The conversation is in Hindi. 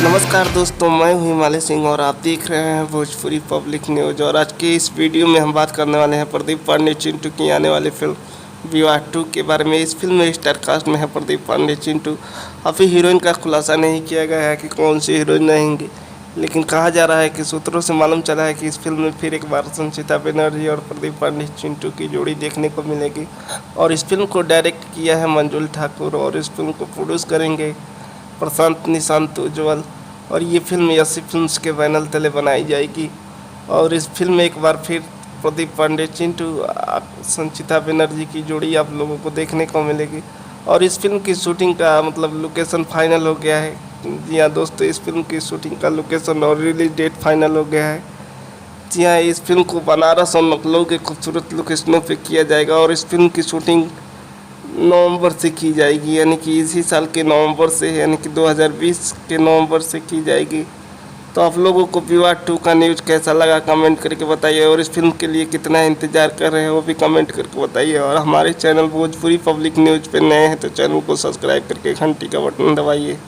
नमस्कार दोस्तों, मैं हूं हिमालय सिंह और आप देख रहे हैं भोजपुरी पब्लिक न्यूज़। और आज के इस वीडियो में हम बात करने वाले हैं प्रदीप पांडे चिंटू की आने वाली फिल्म विवाह 2 के बारे में। इस फिल्म में स्टार कास्ट में है प्रदीप पांडे चिंटू। अभी हीरोइन का खुलासा नहीं किया गया है कि कौन सी हीरोइन रहेंगी, लेकिन कहा जा रहा है कि सूत्रों से मालूम चला है कि इस फिल्म में फिर एक बार संचिता बनर्जी और प्रदीप पांडे चिंटू की जोड़ी देखने को मिलेगी। और इस फिल्म को डायरेक्ट किया है मंजुल ठाकुर और इस फिल्म को प्रोड्यूस करेंगे प्रशांत निशांत उज्ज्वल। और ये फिल्म यसी फिल्म्स के बैनर तले बनाई जाएगी। और इस फिल्म में एक बार फिर प्रदीप पांडे चिंटू संचिता बनर्जी की जोड़ी आप लोगों को देखने को मिलेगी। और इस फिल्म की शूटिंग का लोकेशन फाइनल हो गया है। जी हाँ दोस्तों, इस फिल्म की शूटिंग का लोकेशन और रिलीज डेट फाइनल हो गया है। जी हाँ, इस फिल्म को बनारस और लखनऊ के खूबसूरत लोकेशनों पे किया जाएगा। और इस फिल्म की शूटिंग नवंबर से की जाएगी, यानी कि इसी साल के नवंबर से, यानी कि 2020 के नवंबर से की जाएगी। तो आप लोगों को विवाह 2 का न्यूज़ कैसा लगा कमेंट करके बताइए। और इस फिल्म के लिए कितना इंतज़ार कर रहे हैं वो भी कमेंट करके बताइए। और हमारे चैनल भोजपुरी पब्लिक न्यूज़ पे नए हैं तो चैनल को सब्सक्राइब करके घंटी का बटन दबाइए।